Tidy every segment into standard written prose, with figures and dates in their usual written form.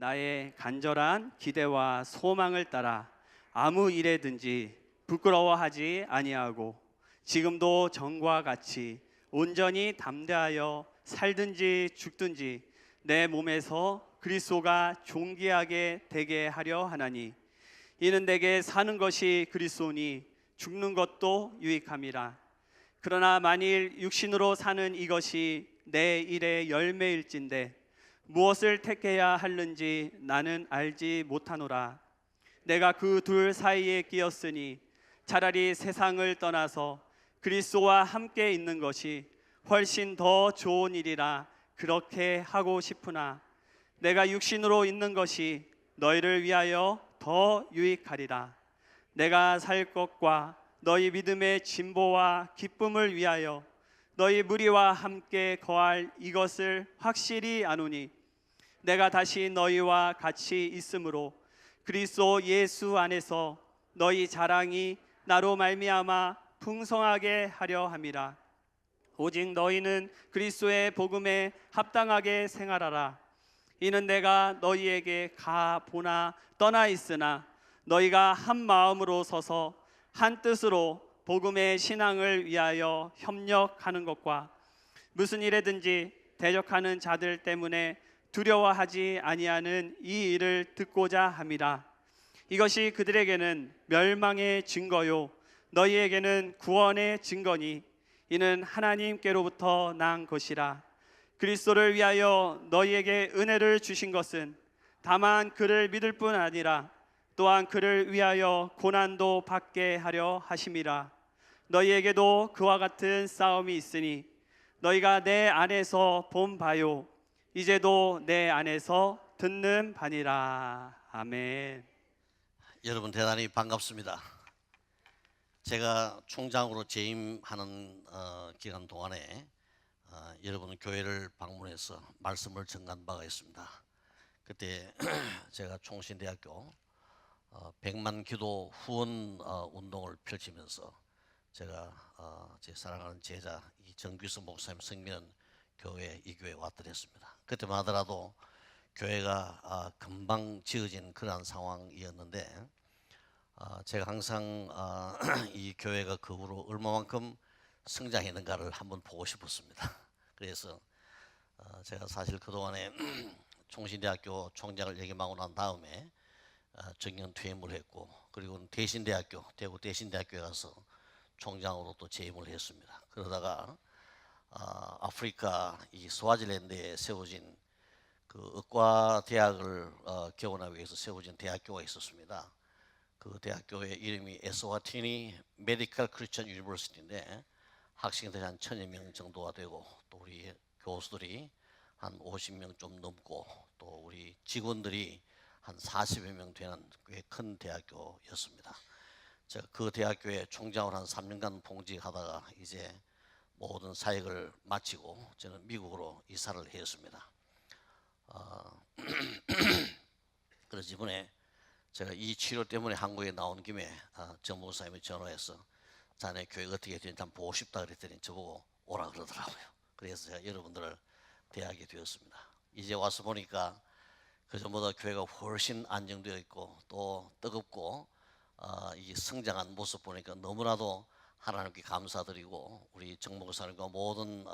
나의 간절한 기대와 소망을 따라 아무 일에든지 부끄러워하지 아니하고 지금도 전과 같이 온전히 담대하여 살든지 죽든지 내 몸에서 그리스도가 존귀하게 되게 하려 하나니 이는 내게 사는 것이 그리스도니 죽는 것도 유익함이라. 그러나 만일 육신으로 사는 이것이 내 일의 열매일진데 무엇을 택해야 하는지 나는 알지 못하노라. 내가 그 둘 사이에 끼었으니 차라리 세상을 떠나서 그리스도와 함께 있는 것이 훨씬 더 좋은 일이라 그렇게 하고 싶으나 내가 육신으로 있는 것이 너희를 위하여 더 유익하리라. 내가 살 것과 너희 믿음의 진보와 기쁨을 위하여 너희 무리와 함께 거할 이것을 확실히 아노니 내가 다시 너희와 같이 있으므로 그리스도 예수 안에서 너희 자랑이 나로 말미암아 풍성하게 하려 함이라. 오직 너희는 그리스도의 복음에 합당하게 생활하라. 이는 내가 너희에게 가 보나 떠나 있으나 너희가 한 마음으로 서서 한 뜻으로 복음의 신앙을 위하여 협력하는 것과 무슨 일에든지 대적하는 자들 때문에 두려워하지 아니하는 이 일을 듣고자 함이라. 이것이 그들에게는 멸망의 증거요 너희에게는 구원의 증거니 이는 하나님께로부터 난 것이라. 그리스도를 위하여 너희에게 은혜를 주신 것은 다만 그를 믿을 뿐 아니라 또한 그를 위하여 고난도 받게 하려 하심이라. 너희에게도 그와 같은 싸움이 있으니 너희가 내 안에서 본 바요 이제도 내 안에서 듣는 바니라. 아멘. 여러분 대단히 반갑습니다. 제가 총장으로 재임하는 기간 동안에 여러분 교회를 방문해서 말씀을 전한 바가 있습니다. 그때 제가 총신대학교 100만 기도 후원 운동을 펼치면서 제가 제 사랑하는 제자 정규석 목사님 성면 교회 이 교회에 왔더랬습니다. 그때만 하더라도 교회가 금방 지어진 그러한 상황이었는데 제가 항상 이 교회가 그 후로 얼마만큼 성장했는가를 한번 보고 싶었습니다. 그래서 제가 사실 그동안에 총신대학교 총장을 역임하고 난 다음에 정년 퇴임을 했고 그리고 대신대학교 대구 대신대학교에 가서 총장으로 또 재임을 했습니다. 그러다가 아프리카 이 스와질랜드에 세워진 그 의과 대학을 개원하기 위해서 세워진 대학교가 있었습니다. 그 대학교의 이름이 에스와티니 메디컬 크리스천 유니버시티인데 학생들이 한 1000여 명 정도가 되고 또 우리 교수들이 한 50명 좀 넘고 또 우리 직원들이 한 40여 명 되는 꽤 큰 대학교였습니다. 제가 그 대학교에 총장을 한 3년간 봉직하다가 이제 모든 사역을 마치고 저는 미국으로 이사를 했습니다. 그래서 이번에 제가 이 치료 때문에 한국에 나온 김에 정 목사님이 전화해서 자네 교회 어떻게 되는지 한번 보고 싶다 그랬더니 저보고 오라 그러더라고요. 그래서 제가 여러분들을 대하게 되었습니다. 이제 와서 보니까 그전보다 교회가 훨씬 안정되어 있고 또 뜨겁고 이 성장한 모습 보니까 너무나도 하나님께 감사드리고 우리 정 목사님과 모든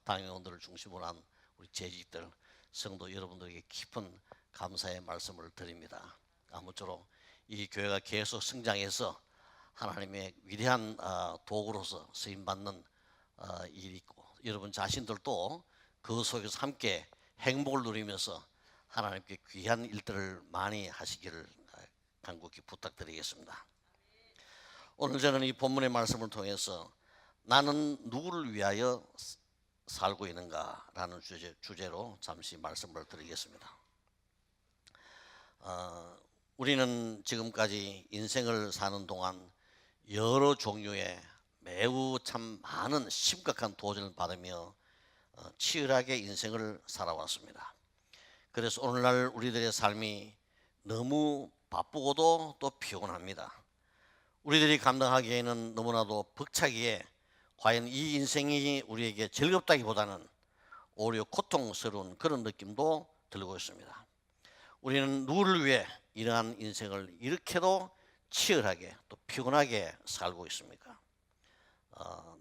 당회원들을 중심으로 한 우리 재직들 성도 여러분들에게 깊은 감사의 말씀을 드립니다. 아무쪼록 이 교회가 계속 성장해서 하나님의 위대한 도구로서 쓰임받는 일이 있고 여러분 자신들도 그 속에서 함께 행복을 누리면서 하나님께 귀한 일들을 많이 하시기를 간곡히 부탁드리겠습니다. 오늘 저는 이 본문의 말씀을 통해서 나는 누구를 위하여 살고 있는가라는 주제로 잠시 말씀을 드리겠습니다. 우리는 지금까지 인생을 사는 동안 여러 종류의 매우 참 많은 심각한 도전을 받으며 치열하게 인생을 살아왔습니다. 그래서 오늘날 우리들의 삶이 너무 바쁘고도 또 피곤합니다. 우리들이 감당하기에는 너무나도 벅차기에 과연 이 인생이 우리에게 즐겁다기보다는 오히려 고통스러운 그런 느낌도 들고 있습니다. 우리는 누구를 위해 이러한 인생을 이렇게도 치열하게 또 피곤하게 살고 있습니까?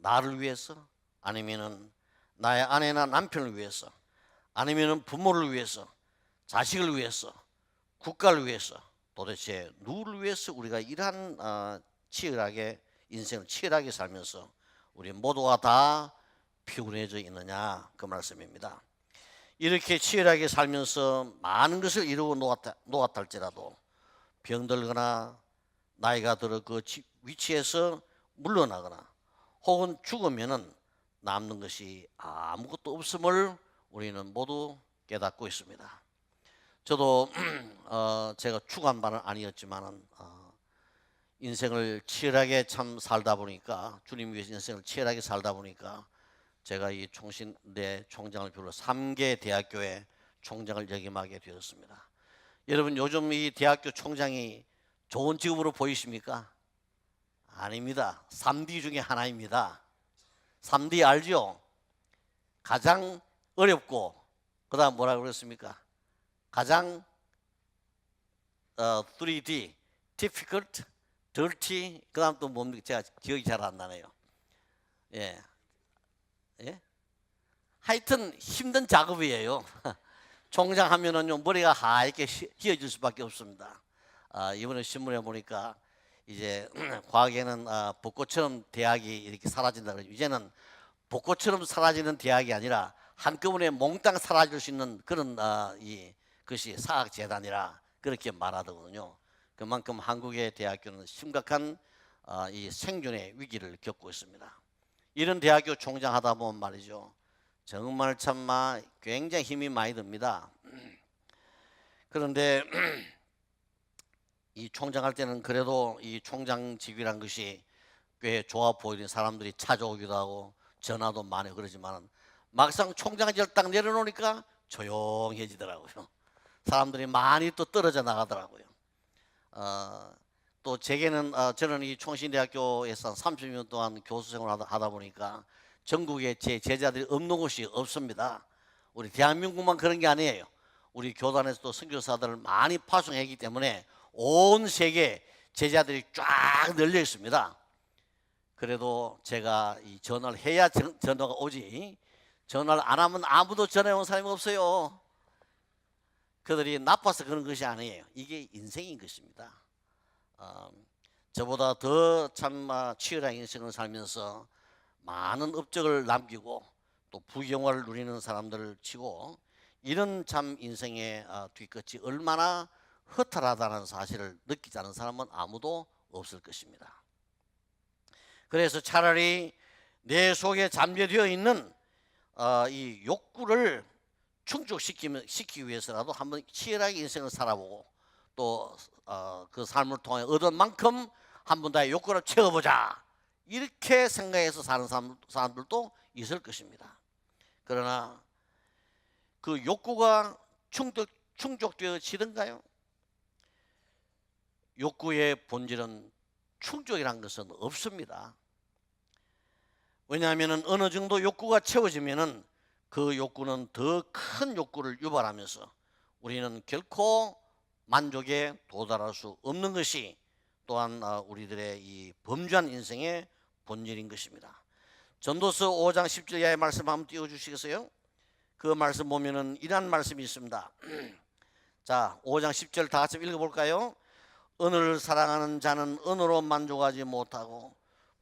나를 위해서, 아니면은 나의 아내나 남편을 위해서, 아니면은 부모를 위해서, 자식을 위해서, 국가를 위해서, 도대체 누구를 위해서 우리가 이러한 치열하게 인생을 치열하게 살면서 우리 모두가 다 피곤해져 있느냐, 그 말씀입니다. 이렇게 치열하게 살면서 많은 것을 이루어 놓았다 할지라도 병들거나 나이가 들어 그 위치에서 물러나거나 혹은 죽으면은 남는 것이 아무것도 없음을 우리는 모두 깨닫고 있습니다. 저도 제가 축한 바는 아니었지만은 인생을 치열하게 참 살다 보니까, 주님 위해서 인생을 치열하게 살다 보니까 제가 이 총신대 총장을 비롯해 3개 대학교의 총장을 역임하게 되었습니다. 여러분, 요즘 이 대학교 총장이 좋은 직업으로 보이십니까? 아닙니다. 3D 중에 하나입니다. 3D 알죠? 가장 어렵고, 그 다음 뭐라고 그랬습니까? 가장 3D, difficult, dirty, 그 다음 또 뭡니까? 제가 기억이 잘 안 나네요. 예. 예? 하여튼 힘든 작업이에요. 총장 하면은요, 머리가 하얗게 휘어질 수밖에 없습니다. 이번에 신문에 보니까 이제 과거에는 벚꽃처럼 대학이 이렇게 사라진다 그러죠. 이제는 벚꽃처럼 사라지는 대학이 아니라 한꺼번에 몽땅 사라질 수 있는 그런 것이 사학재단이라 그렇게 말하더군요. 그만큼 한국의 대학교는 심각한 이 생존의 위기를 겪고 있습니다. 이런 대학교 총장 하다 보면 말이죠, 정말 참 굉장히 힘이 많이 듭니다. 그런데 이 총장 할 때는 그래도 이 총장직이란 것이 꽤 좋아 보이는 사람들이 찾아오기도 하고 전화도 많이 그러지만 막상 총장직을 딱 내려놓으니까 조용해지더라고요. 사람들이 많이 또 떨어져 나가더라고요. 또 제게는 저는 이 총신대학교에서 30년 동안 교수 생활을 하다 보니까 전국에 제 제자들이 없는 곳이 없습니다. 우리 대한민국만 그런 게 아니에요. 우리 교단에서도 선교사들을 많이 파송했기 때문에 온 세계 제자들이 쫙 널려 있습니다. 그래도 제가 이 전화를 해야 전화가 오지, 전화를 안 하면 아무도 전화해 온 사람이 없어요. 그들이 나빠서 그런 것이 아니에요. 이게 인생인 것입니다. 저보다 더 참 치열한 인생을 살면서 많은 업적을 남기고 또 부경화를 누리는 사람들을 치고 이런 참 인생의 뒤끝이 얼마나 허탈하다는 사실을 느끼지 않은 사람은 아무도 없을 것입니다. 그래서 차라리 내 속에 잠재되어 있는 이 욕구를 충족시키기 위해서라도 한번 치열하게 인생을 살아보고 또 그 삶을 통해 얻은 만큼 한번 다 욕구를 채워보자, 이렇게 생각해서 사는 사람들도 있을 것입니다. 그러나 그 욕구가 충족되어지던가요? 욕구의 본질은 충족이라는 것은 없습니다. 왜냐하면 어느 정도 욕구가 채워지면은 그 욕구는 더 큰 욕구를 유발하면서 우리는 결코 만족에 도달할 수 없는 것이 또한 우리들의 이 범죄한 인생의 본질인 것입니다. 전도서 5장 10절 이하의 말씀 한번 띄워주시겠어요? 그 말씀 보면은 이런 말씀이 있습니다. 자, 5장 10절 다 같이 읽어볼까요? 은을 사랑하는 자는 은으로 만족하지 못하고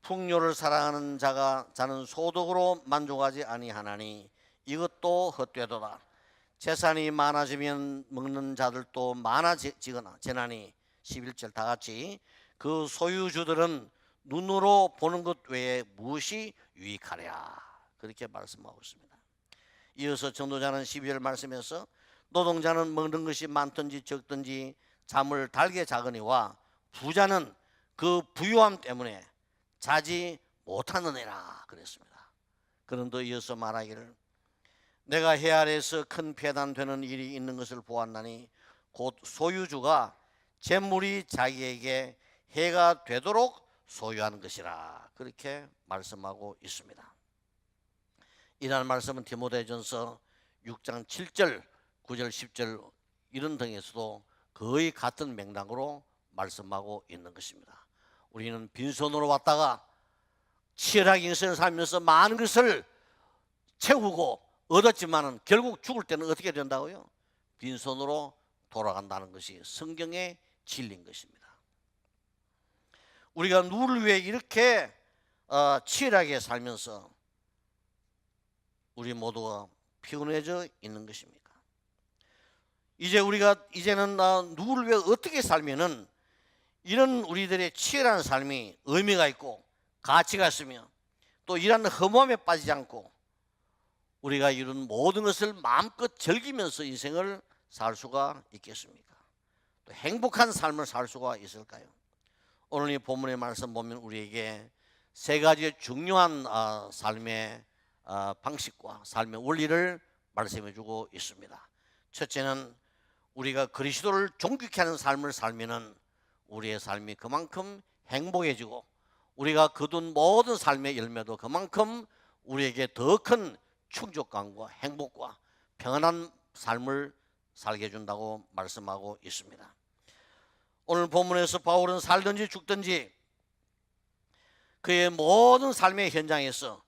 풍요를 사랑하는 자는 소득으로 만족하지 아니하나니 이것도 헛되도다. 재산이 많아지면 먹는 자들도 많아지거나 재나니 11절 다 같이 그 소유주들은 눈으로 보는 것 외에 무엇이 유익하랴, 그렇게 말씀하고 있습니다. 이어서 전도자는 12절 말씀에서 노동자는 먹는 것이 많든지 적든지 잠을 달게 자거니와 부자는 그 부유함 때문에 자지 못하느니라 그랬습니다. 그런데 이어서 말하기를 내가 해 아래에서 큰 배단되는 일이 있는 것을 보았나니 곧 소유주가 재물이 자기에게 해가 되도록 소유하는 것이라, 그렇게 말씀하고 있습니다. 이라는 말씀은 디모데전서 6장 7절 9절 10절 이런 등에서도 거의 같은 맥락으로 말씀하고 있는 것입니다. 우리는 빈손으로 왔다가 치열하게 인생을 살면서 많은 것을 채우고 얻었지만은 결국 죽을 때는 어떻게 된다고요? 빈손으로 돌아간다는 것이 성경의 진리인 것입니다. 우리가 누구를 위해 이렇게 치열하게 살면서 우리 모두가 피곤해져 있는 것입니까? 이제는 누구를 위해 어떻게 살면은 이런 우리들의 치열한 삶이 의미가 있고 가치가 있으며 또 이런 허무함에 빠지지 않고 우리가 이룬 모든 것을 마음껏 즐기면서 인생을 살 수가 있겠습니까? 또 행복한 삶을 살 수가 있을까요? 오늘 이 본문의 말씀 보면 우리에게 세 가지의 중요한 삶의 방식과 삶의 원리를 말씀해 주고 있습니다. 첫째는 우리가 그리스도를 존귀케 하는 삶을 살면은 우리의 삶이 그만큼 행복해지고 우리가 거둔 모든 삶의 열매도 그만큼 우리에게 더 큰 충족감과 행복과 평안한 삶을 살게 해준다고 말씀하고 있습니다. 오늘 본문에서 바울은 살든지 죽든지 그의 모든 삶의 현장에서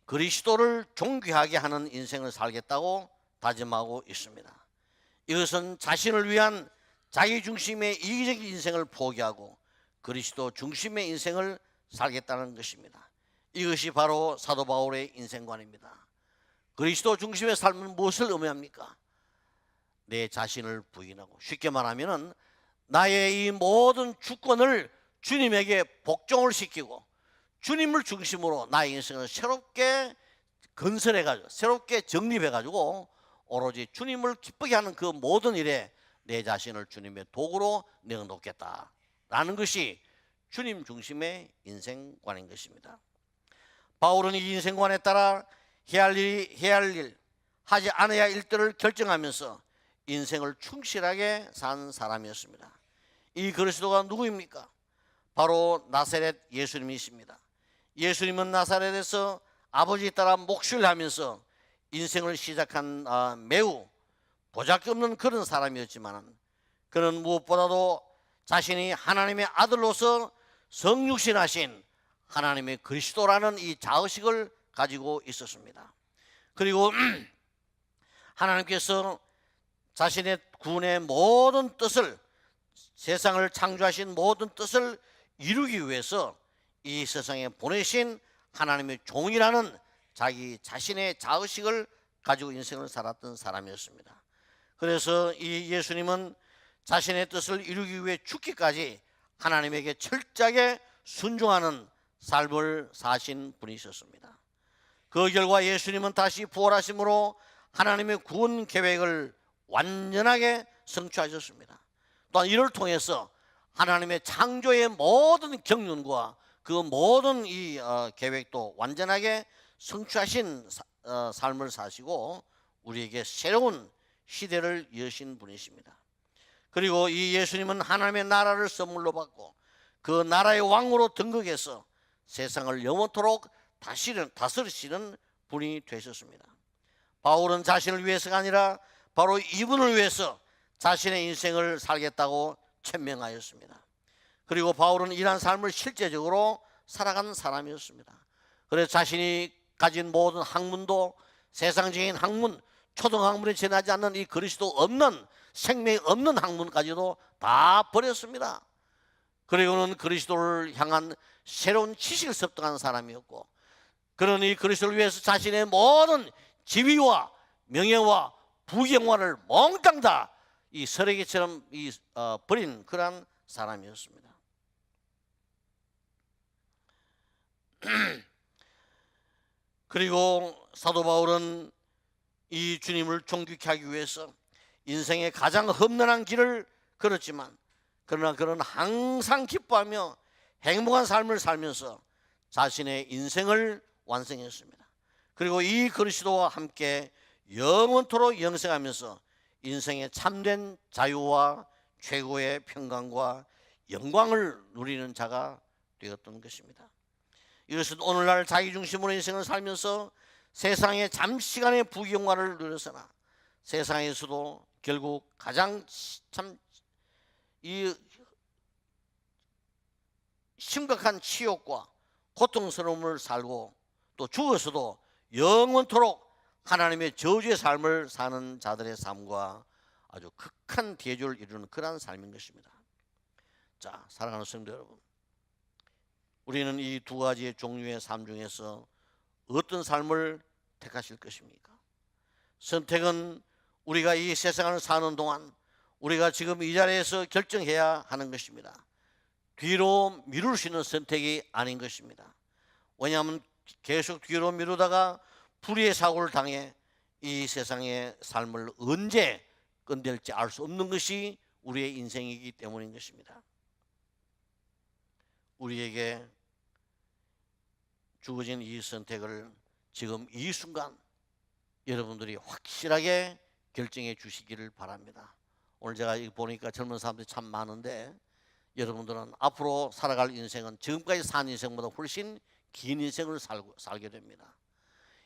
그리스도를 존귀하게 하는 인생을 살겠다고 다짐하고 있습니다. 이것은 자신을 위한 자기 중심의 이기적인 인생을 포기하고 그리스도 중심의 인생을 살겠다는 것입니다. 이것이 바로 사도 바울의 인생관입니다. 그리스도 중심의 삶은 무엇을 의미합니까? 내 자신을 부인하고 쉽게 말하면 나의 이 모든 주권을 주님에게 복종을 시키고 주님을 중심으로 나의 인생을 새롭게 건설해가지고 새롭게 정립해가지고 오로지 주님을 기쁘게 하는 그 모든 일에 내 자신을 주님의 도구로 내어놓겠다라는 것이 주님 중심의 인생관인 것입니다. 바울은 이 인생관에 따라 해야 할 일, 하지 않아야 할 일들을 결정하면서 인생을 충실하게 산 사람이었습니다. 이 그리스도가 누구입니까? 바로 나사렛 예수님이십니다. 예수님은 나사렛에서 아버지 따라 목수를 하면서 인생을 시작한 매우 보잘것없는 그런 사람이었지만 그는 무엇보다도 자신이 하나님의 아들로서 성육신하신 하나님의 그리스도라는 이 자의식을 가지고 있었습니다. 그리고 하나님께서 자신의 구원의 모든 뜻을 세상을 창조하신 모든 뜻을 이루기 위해서 이 세상에 보내신 하나님의 종이라는 자기 자신의 자의식을 가지고 인생을 살았던 사람이었습니다. 그래서 이 예수님은 자신의 뜻을 이루기 위해 죽기까지 하나님에게 철저하게 순종하는 삶을 사신 분이셨습니다. 그 결과 예수님은 다시 부활하심으로 하나님의 구원 계획을 완전하게 성취하셨습니다. 또한 이를 통해서 하나님의 창조의 모든 경륜과 그 모든 이 계획도 완전하게 성취하신 삶을 사시고 우리에게 새로운 시대를 여신 분이십니다. 그리고 이 예수님은 하나님의 나라를 선물로 받고 그 나라의 왕으로 등극해서 세상을 영원토록 다스리시는 분이 되셨습니다. 바울은 자신을 위해서가 아니라 바로 이분을 위해서 자신의 인생을 살겠다고 천명하였습니다. 그리고 바울은 이러한 삶을 실제적으로 살아간 사람이었습니다. 그래서 자신이 가진 모든 학문도 세상적인 학문, 초등학문에 지나지 않는 이 그리스도 없는 생명이 없는 학문까지도 다 버렸습니다. 그리고는 그리스도를 향한 새로운 지식을 습득한 사람이었고 그러니 그리스도를 위해서 자신의 모든 지위와 명예와 부경화를 몽땅 다 이 쓰레기처럼 버린 그런 사람이었습니다. 그리고 사도 바울은 이 주님을 존귀케 하기 위해서 인생의 가장 험난한 길을 걸었지만 그러나 그는 항상 기뻐하며 행복한 삶을 살면서 자신의 인생을 완성했습니다. 그리고 이 그리스도와 함께 영원토록 영생하면서 인생의 참된 자유와 최고의 평강과 영광을 누리는 자가 되었던 것입니다. 이것은 오늘날 자기중심으로 인생을 살면서 세상의 잠시간의 부귀영화를 누려서나 세상에서도 결국 가장 참 이 심각한 치욕과 고통스러움을 살고 또 죽어서도 영원토록 하나님의 저주의 삶을 사는 자들의 삶과 아주 극한 대조를 이루는 그러한 삶인 것입니다. 자, 사랑하는 성도 여러분, 우리는 이 두 가지의 종류의 삶 중에서 어떤 삶을 택하실 것입니까? 선택은 우리가 이 세상을 사는 동안 우리가 지금 이 자리에서 결정해야 하는 것입니다. 뒤로 미룰 수 있는 선택이 아닌 것입니다. 왜냐하면 계속 뒤로 미루다가 불의의 사고를 당해 이 세상의 삶을 언제 끝낼지 알 수 없는 것이 우리의 인생이기 때문인 것입니다. 우리에게 주어진 이 선택을 지금 이 순간 여러분들이 확실하게 결정해 주시기를 바랍니다. 오늘 제가 보니까 젊은 사람들이 참 많은데 여러분들은 앞으로 살아갈 인생은 지금까지 산 인생보다 훨씬 긴 인생을 살게 됩니다.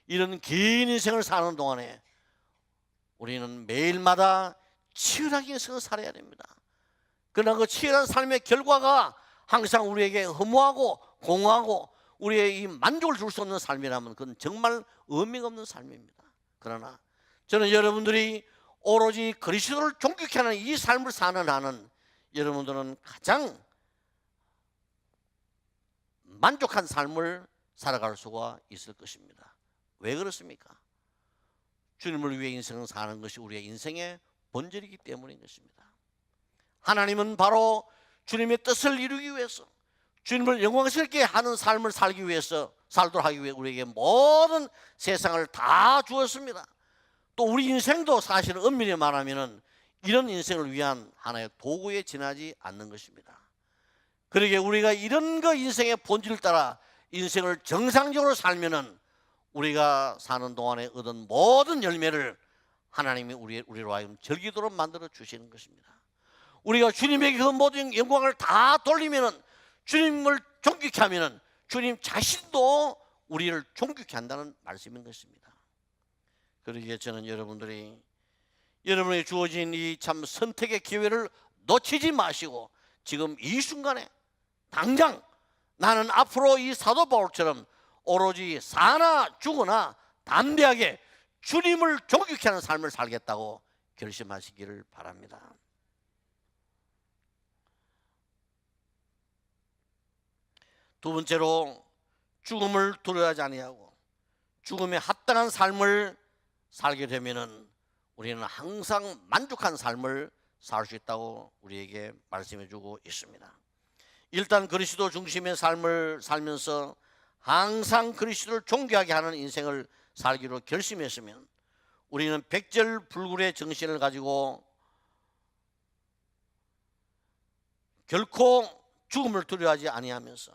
이런 긴 인생을 사는 동안에 우리는 매일마다 치열하게 인생을 살아야 됩니다. 그러나 그 치열한 삶의 결과가 항상 우리에게 허무하고 공허하고 우리의 이 만족을 줄 수 없는 삶이라면 그건 정말 의미가 없는 삶입니다. 그러나 저는 여러분들이 오로지 그리스도를 존귀케 하는 이 삶을 사는 한은 여러분들은 가장 만족한 삶을 살아갈 수가 있을 것입니다. 왜 그렇습니까? 주님을 위해 인생을 사는 것이 우리의 인생의 본질이기 때문인 것입니다. 하나님은 바로 주님의 뜻을 이루기 위해서 주님을 영광스럽게 하는 삶을 살기 위해서 살도록 하기 위해 우리에게 모든 세상을 다 주었습니다. 또 우리 인생도 사실은 엄밀히 말하면 이런 인생을 위한 하나의 도구에 지나지 않는 것입니다. 그러기에 우리가 이런 거 인생의 본질을 따라 인생을 정상적으로 살면은 우리가 사는 동안에 얻은 모든 열매를 하나님이 우리로 하여금 즐기도록 만들어 주시는 것입니다. 우리가 주님에게 그 모든 영광을 다 돌리면은 주님을 존귀케 하면은 주님 자신도 우리를 존귀케 한다는 말씀인 것입니다. 그러기에 저는 여러분에게 주어진 이 참 선택의 기회를 놓치지 마시고 지금 이 순간에 당장 나는 앞으로 이 사도 바울처럼 오로지 사나 죽으나 담대하게 주님을 존귀케 하는 삶을 살겠다고 결심하시기를 바랍니다. 두 번째로 죽음을 두려워하지 아니하고 죽음에 합당한 삶을 살게 되면은 우리는 항상 만족한 삶을 살 수 있다고 우리에게 말씀해 주고 있습니다. 일단 그리스도 중심의 삶을 살면서 항상 그리스도를 존귀하게 하는 인생을 살기로 결심했으면 우리는 백절불굴의 정신을 가지고 결코 죽음을 두려워하지 아니하면서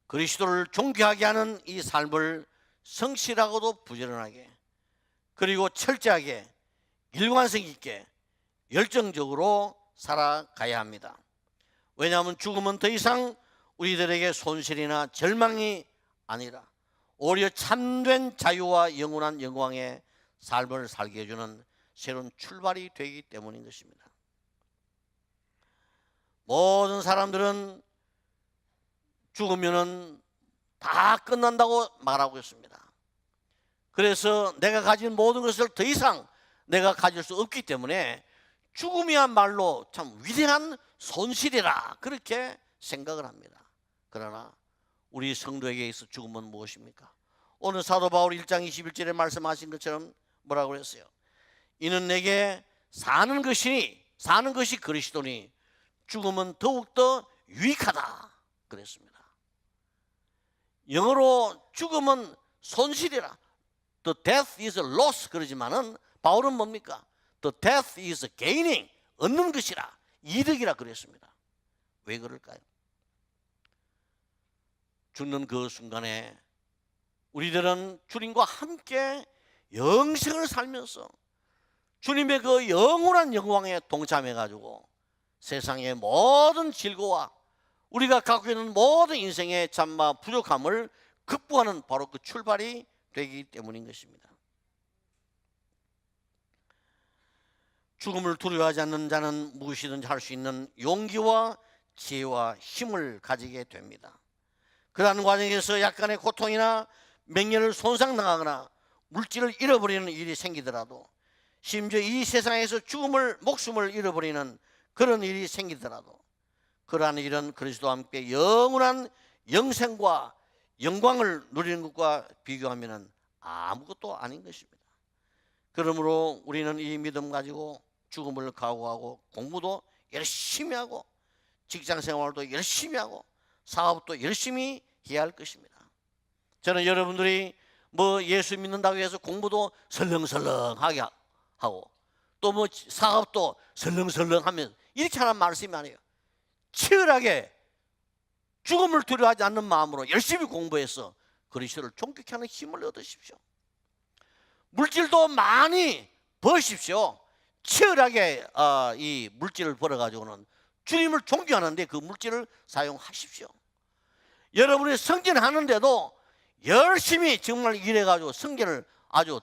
그리스도를 존귀하게 하는 이 삶을 성실하고도 부지런하게 그리고 철저하게 일관성 있게 열정적으로 살아가야 합니다. 왜냐하면 죽음은 더 이상 우리들에게 손실이나 절망이 아니라 오히려 참된 자유와 영원한 영광의 삶을 살게 해주는 새로운 출발이 되기 때문인 것입니다. 모든 사람들은 죽으면은 다 끝난다고 말하고 있습니다. 그래서 내가 가진 모든 것을 더 이상 내가 가질 수 없기 때문에 죽음이야말로 참 위대한 손실이라 그렇게 생각을 합니다. 그러나 우리 성도에게 있어 죽음은 무엇입니까? 오늘 사도 바울 1장 21절에 말씀하신 것처럼 뭐라고 했어요? 이는 내게 사는 것이 그리스도니 죽음은 더욱더 유익하다 그랬습니다. 영어로 죽음은 손실이라 The death is a loss 그러지만은 바울은 뭡니까? The death is gaining 얻는 것이라 이득이라 그랬습니다. 왜 그럴까요? 죽는 그 순간에 우리들은 주님과 함께 영생을 살면서 주님의 그 영원한 영광에 동참해가지고 세상의 모든 질고와 우리가 갖고 있는 모든 인생의 참마 부족함을 극복하는 바로 그 출발이 되기 때문인 것입니다. 죽음을 두려워하지 않는 자는 무엇이든지 할 수 있는 용기와 지혜와 힘을 가지게 됩니다. 그러한 과정에서 약간의 고통이나 명예를 손상당하거나 물질을 잃어버리는 일이 생기더라도, 심지어 이 세상에서 목숨을 잃어버리는 그런 일이 생기더라도, 그러한 일은 그리스도와 함께 영원한 영생과 영광을 누리는 것과 비교하면 아무것도 아닌 것입니다. 그러므로 우리는 이 믿음 가지고 죽음을 각오하고 공부도 열심히 하고 직장생활도 열심히 하고 사업도 열심히 해야 할 것입니다. 저는 여러분들이 예수 믿는다고 해서 공부도 설렁설렁하게 하고 또 사업도 설렁설렁하면 이렇게 하는 말씀이 아니에요. 치열하게 죽음을 두려워하지 않는 마음으로 열심히 공부해서 그리스도를 존귀케 하는 힘을 얻으십시오. 물질도 많이 버십시오. 치열하게 이 물질을 벌어가지고는 주님을 존경하는데 그 물질을 사용하십시오. 여러분이 성전하는데도 열심히 정말 일해가지고 성전을 아주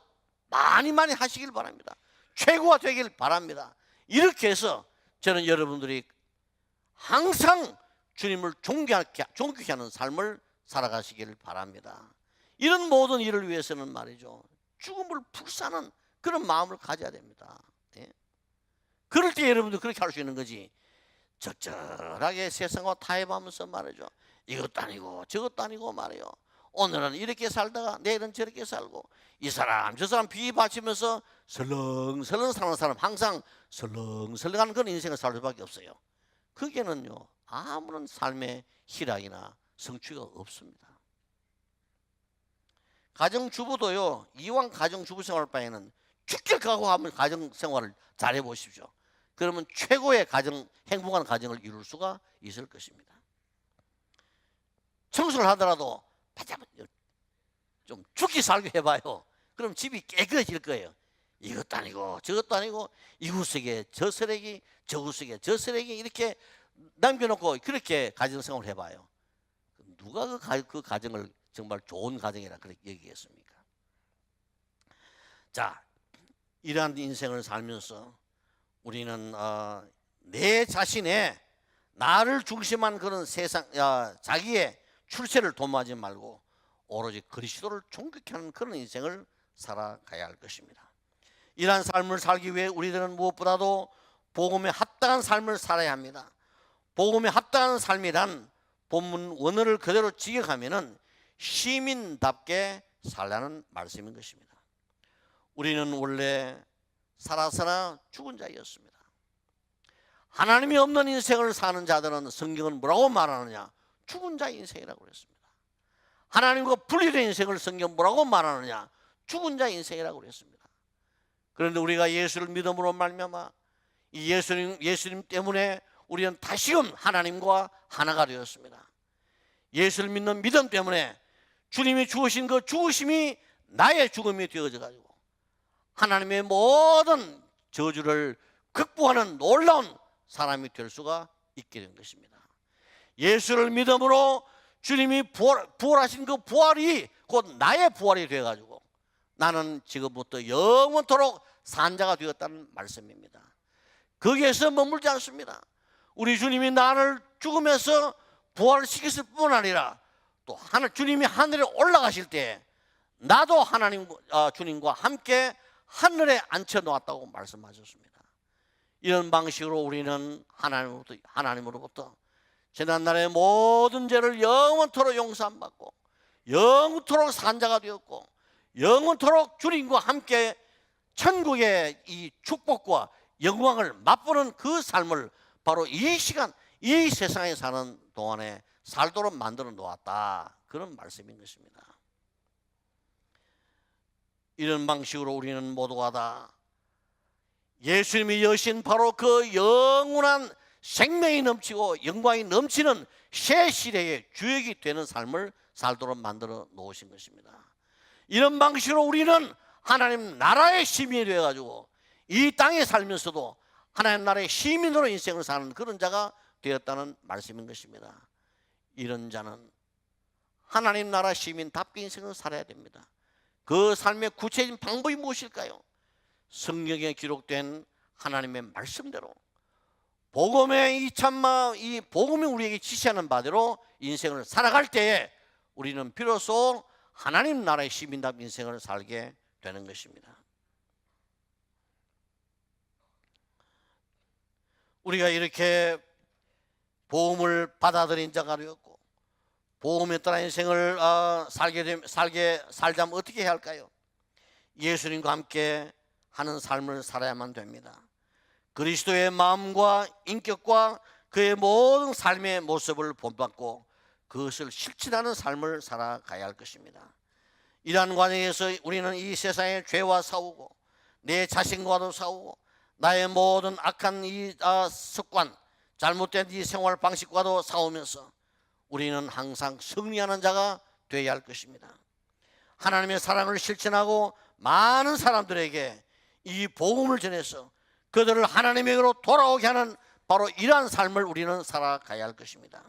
많이 하시길 바랍니다. 최고가 되길 바랍니다. 이렇게 해서 저는 여러분들이 항상 주님을 존귀케 하는 삶을 살아가시길 바랍니다. 이런 모든 일을 위해서는 말이죠, 죽음을 불사하는 그런 마음을 가져야 됩니다. 예? 그럴 때 여러분들 그렇게 할 수 있는 거지, 적절하게 세상과 타협하면서 말이죠, 이것도 아니고 저것도 아니고 말이요, 오늘은 이렇게 살다가 내일은 저렇게 살고 이 사람 저 사람 비바치면서 설렁설렁 사는 사람, 항상 설렁설렁하는 그런 인생을 살 수밖에 없어요. 그게는요 아무런 삶의 희락이나 성취가 없습니다. 가정주부도요, 이왕 가정주부 생활 바에는 죽길 각오하면 가정생활을 잘해 보십시오. 그러면 최고의 행복한 가정을 이룰 수가 있을 것입니다. 청소를 하더라도 좀 죽기 살기 해봐요. 그럼 집이 깨끗해질 거예요. 이것도 아니고 저것도 아니고 이 구석에 저 쓰레기 저 구석에 저 쓰레기 이렇게 남겨놓고 그렇게 가정생활을 해봐요. 누가 그 가정을 정말 좋은 가정이라 그렇게 얘기했습니까? 자, 이러한 인생을 살면서 우리는 내 자신의 나를 중심한 그런 자기의 출세를 도모하지 말고 오로지 그리스도를 존귀케 하는 그런 인생을 살아가야 할 것입니다. 이러한 삶을 살기 위해 우리들은 무엇보다도 복음에 합당한 삶을 살아야 합니다. 복음에 합당한 삶이란 본문 원어를 그대로 직역하면은 시민답게 살라는 말씀인 것입니다. 우리는 원래 살아서나 죽은 자였습니다. 하나님이 없는 인생을 사는 자들은 성경은 뭐라고 말하느냐? 죽은 자의 인생이라고 그랬습니다. 하나님과 분리된 인생을 성경은 뭐라고 말하느냐? 죽은 자의 인생이라고 그랬습니다. 그런데 우리가 예수를 믿음으로 말미암아 이 예수님 때문에 우리는 다시금 하나님과 하나가 되었습니다. 예수를 믿는 믿음 때문에 주님이 주신 그 죽으심이 나의 죽음이 되어져 가지고 하나님의 모든 저주를 극복하는 놀라운 사람이 될 수가 있게 된 것입니다. 예수를 믿음으로 주님이 부활하신 그 부활이 곧 나의 부활이 되어 가지고 나는 지금부터 영원토록 산자가 되었다는 말씀입니다. 거기에서 머물지 않습니다. 우리 주님이 나를 죽음에서 부활시켰을 뿐 아니라 또 주님이 하늘에 올라가실 때 나도 주님과 함께 하늘에 앉혀 놓았다고 말씀하셨습니다. 이런 방식으로 우리는 하나님으로부터 지난날의 모든 죄를 영원토록 용서받고 영원토록 산자가 되었고 영원토록 주님과 함께 천국의 이 축복과 영광을 맛보는 그 삶을 바로 이 시간 이 세상에 사는 동안에 살도록 만들어 놓았다, 그런 말씀인 것입니다. 이런 방식으로 우리는 모두가 다 예수님이 여신 바로 그 영원한 생명이 넘치고 영광이 넘치는 새 시대의 주역이 되는 삶을 살도록 만들어 놓으신 것입니다. 이런 방식으로 우리는 하나님 나라의 시민이 되어가지고 이 땅에 살면서도 하나님 나라의 시민으로 인생을 사는 그런 자가 되었다는 말씀인 것입니다. 이런 자는 하나님 나라 시민답게 인생을 살아야 됩니다. 그 삶의 구체적인 방법이 무엇일까요? 성경에 기록된 하나님의 말씀대로 복음의 이 복음이 우리에게 지시하는 바대로 인생을 살아갈 때에 우리는 비로소 하나님 나라의 시민답 인생을 살게 되는 것입니다. 우리가 이렇게 복음을 받아들인 자가 되었고 복음에 따라 인생을 살자면 어떻게 해야 할까요? 예수님과 함께 하는 삶을 살아야만 됩니다. 그리스도의 마음과 인격과 그의 모든 삶의 모습을 본받고 그것을 실천하는 삶을 살아가야 할 것입니다. 이러한 과정에서 우리는 이 세상의 죄와 싸우고 내 자신과도 싸우고 나의 모든 악한 이 습관, 잘못된 이 생활 방식과도 싸우면서 우리는 항상 승리하는 자가 되어야 할 것입니다. 하나님의 사랑을 실천하고 많은 사람들에게 이 복음을 전해서 그들을 하나님에게로 돌아오게 하는 바로 이러한 삶을 우리는 살아가야 할 것입니다.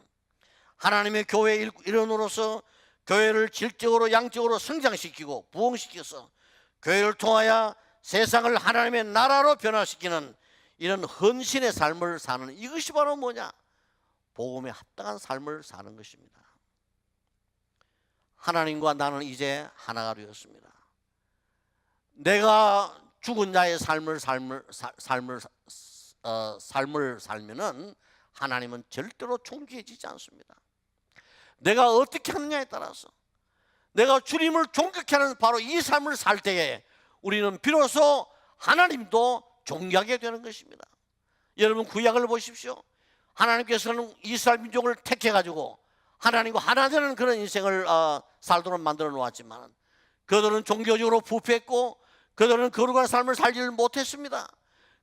하나님의 교회의 일원으로서 교회를 질적으로 양적으로 성장시키고 부흥시켜서 교회를 통하여 세상을 하나님의 나라로 변화시키는 이런 헌신의 삶을 사는 이것이 바로 뭐냐? 복음에 합당한 삶을 사는 것입니다. 하나님과 나는 이제 하나가 되었습니다. 내가 죽은 자의 삶을 살면은 하나님은 절대로 존귀해지지 않습니다. 내가 어떻게 하느냐에 따라서 내가 주님을 존경케 하는 바로 이 삶을 살 때에 우리는 비로소 하나님도 존귀하게 되는 것입니다. 여러분 구약을 보십시오. 하나님께서는 이스라엘 민족을 택해가지고 하나님과 하나 되는 그런 인생을 살도록 만들어 놓았지만 그들은 종교적으로 부패했고 그들은 거룩한 삶을 살지를 못했습니다.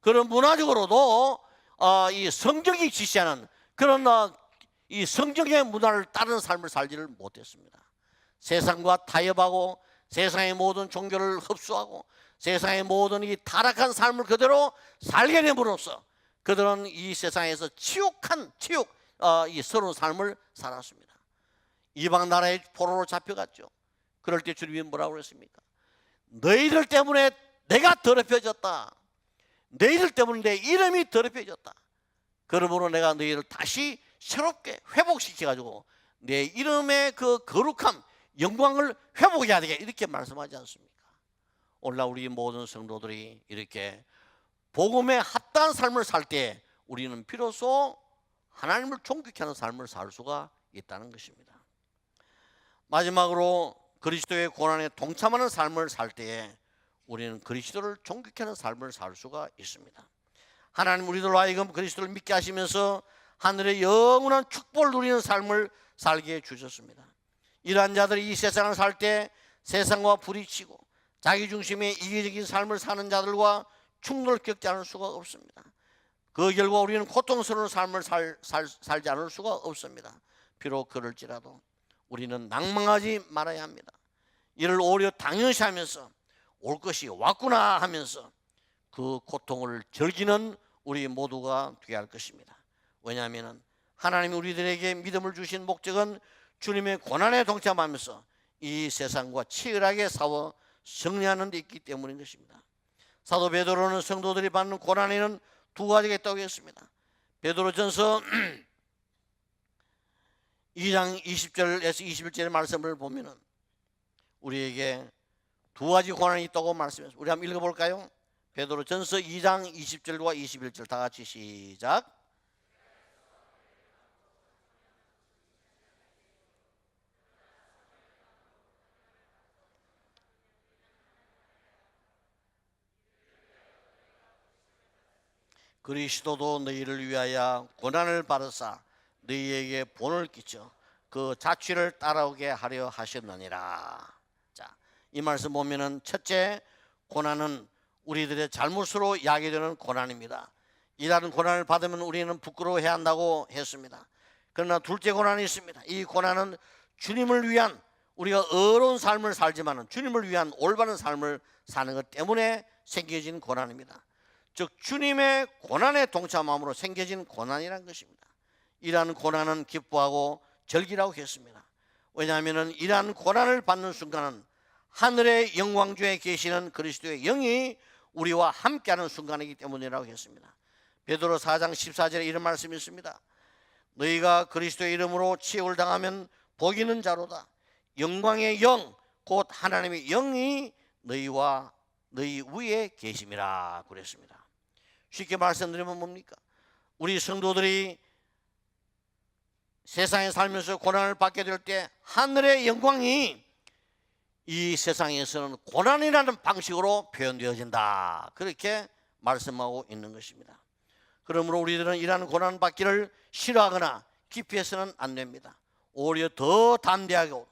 그런 문화적으로도 이 성경이 지시하는 그런 이 성경의 문화를 따르는 삶을 살지를 못했습니다. 세상과 타협하고 세상의 모든 종교를 흡수하고 세상의 모든 이 타락한 삶을 그대로 살게 됨으로써 그들은 이 세상에서 이 서러운 삶을 살았습니다. 이방 나라의 포로로 잡혀갔죠. 그럴 때 주님이 뭐라고 그랬습니까? 너희들 때문에 내가 더럽혀졌다. 너희들 때문에 내 이름이 더럽혀졌다. 그러므로 내가 너희를 다시 새롭게 회복시켜가지고 내 이름의 그 거룩함, 영광을 회복해야 되게 이렇게 말씀하지 않습니까? 오늘날 우리 모든 성도들이 이렇게 복음에 합당한 삶을 살 때 우리는 비로소 하나님을 존귀케 하는 삶을 살 수가 있다는 것입니다. 마지막으로 그리스도의 고난에 동참하는 삶을 살 때에 우리는 그리스도를 존귀케 하는 삶을 살 수가 있습니다. 하나님 우리들로 하여금 그리스도를 믿게 하시면서 하늘의 영원한 축복을 누리는 삶을 살게 해주셨습니다. 이러한 자들이 이 세상을 살 때 세상과 부딪히고 자기 중심의 이기적인 삶을 사는 자들과 충돌을 겪지 않을 수가 없습니다. 그 결과 우리는 고통스러운 삶을 살지 않을 수가 없습니다. 비록 그럴지라도 우리는 낭망하지 말아야 합니다. 이를 오히려 당연시하면서 올 것이 왔구나 하면서 그 고통을 즐기는 우리 모두가 되어야 할 것입니다. 왜냐하면 하나님이 우리들에게 믿음을 주신 목적은 주님의 고난에 동참하면서 이 세상과 치열하게 싸워 승리하는 데 있기 때문인 것입니다. 사도 베드로는 성도들이 받는 고난에는 두 가지가 있다고 했습니다. 베드로전서 2장 20절에서 21절의 말씀을 보면은 우리에게 두 가지 고난이 있다고 말씀했습니다. 우리 한번 읽어볼까요? 베드로전서 2장 20절과 21절 다 같이 시작. 그리스도도 너희를 위하여 고난을 받으사 너희에게 본을 끼쳐 그 자취를 따라오게 하려 하셨느니라. 자, 이 말씀 보면은 첫째, 고난은 우리들의 잘못으로 야기되는 고난입니다. 이러한 고난을 받으면 우리는 부끄러워해야 한다고 했습니다. 그러나 둘째 고난이 있습니다. 이 고난은 주님을 위한 우리가 어려운 삶을 살지만 주님을 위한 올바른 삶을 사는 것 때문에 생겨진 고난입니다. 즉 주님의 고난에 동참함으로 생겨진 고난이라는 것입니다. 이러한 고난은 기뻐하고 즐기라고 했습니다. 왜냐하면 이러한 고난을 받는 순간은 하늘의 영광 중에 계시는 그리스도의 영이 우리와 함께하는 순간이기 때문이라고 했습니다. 베드로 4장 14절에 이런 말씀이 있습니다. 너희가 그리스도의 이름으로 치욕을 당하면 복 있는 자로다. 영광의 영 곧 하나님의 영이 너희와 너희 위에 계심이라 그랬습니다. 쉽게 말씀드리면 뭡니까? 우리 성도들이 세상에 살면서 고난을 받게 될 때 하늘의 영광이 이 세상에서는 고난이라는 방식으로 표현되어진다, 그렇게 말씀하고 있는 것입니다. 그러므로 우리들은 이러한 고난 받기를 싫어하거나 기피해서는 안 됩니다. 오히려 더 담대하고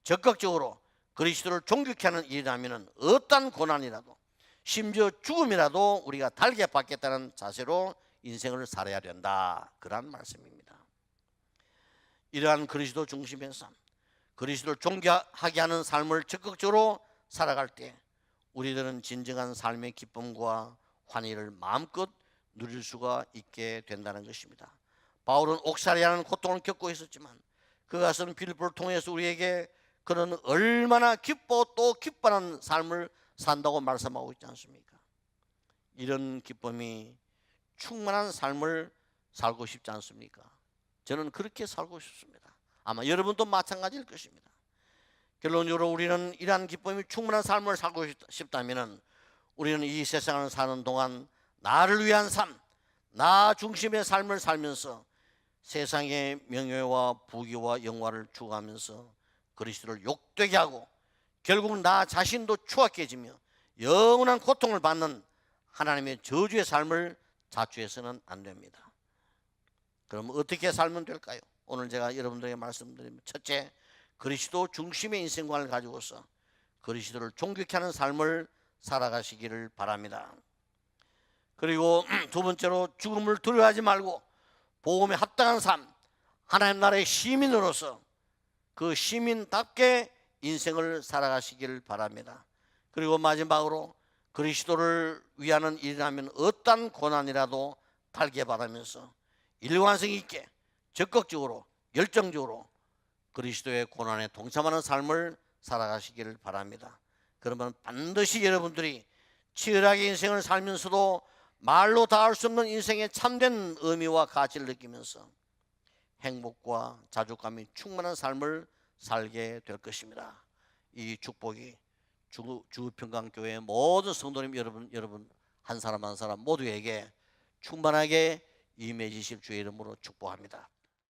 적극적으로 그리스도를 존귀케 하는 일이라면 어떤 고난이라도 심지어 죽음이라도 우리가 달게 받겠다는 자세로 인생을 살아야 된다, 그러한 말씀입니다. 이러한 그리스도 중심의 삶, 그리스도를 존귀하게 하는 삶을 적극적으로 살아갈 때 우리들은 진정한 삶의 기쁨과 환희를 마음껏 누릴 수가 있게 된다는 것입니다. 바울은 옥살이라는 고통을 겪고 있었지만 그것은 빌립보를 통해서 우리에게 그는 얼마나 기뻐 또 기뻐하는 삶을 산다고 말씀하고 있지 않습니까? 이런 기쁨이 충만한 삶을 살고 싶지 않습니까? 저는 그렇게 살고 싶습니다. 아마 여러분도 마찬가지일 것입니다. 결론적으로 우리는 이러한 기쁨이 충만한 삶을 살고 싶다면 우리는 이 세상을 사는 동안 나를 위한 삶, 나 중심의 삶을 살면서 세상의 명예와 부귀와 영화를 추구하면서 그리스도를 욕되게 하고 결국 나 자신도 추악해지며 영원한 고통을 받는 하나님의 저주의 삶을 자초해서는 안 됩니다. 그럼 어떻게 살면 될까요? 오늘 제가 여러분들에게 말씀드리면, 첫째, 그리스도 중심의 인생관을 가지고서 그리스도를 존귀케 하는 삶을 살아가시기를 바랍니다. 그리고 두 번째로, 죽음을 두려워하지 말고 복음에 합당한 삶, 하나님 나라의 시민으로서 그 시민답게 인생을 살아가시기를 바랍니다. 그리고 마지막으로, 그리스도를 위하는 일이라면 어떤 고난이라도 달게 바라면서 일관성 있게 적극적으로 열정적으로 그리스도의 고난에 동참하는 삶을 살아가시기를 바랍니다. 그러면 반드시 여러분들이 치열하게 인생을 살면서도 말로 다 할 수 없는 인생의 참된 의미와 가치를 느끼면서 행복과 자족감이 충만한 삶을 살게 될 것입니다. 이 축복이 주평강교회 모든 성도님 여러분 한 사람 한 사람 모두에게 충만하게 임해지실 주의 이름으로 축복합니다.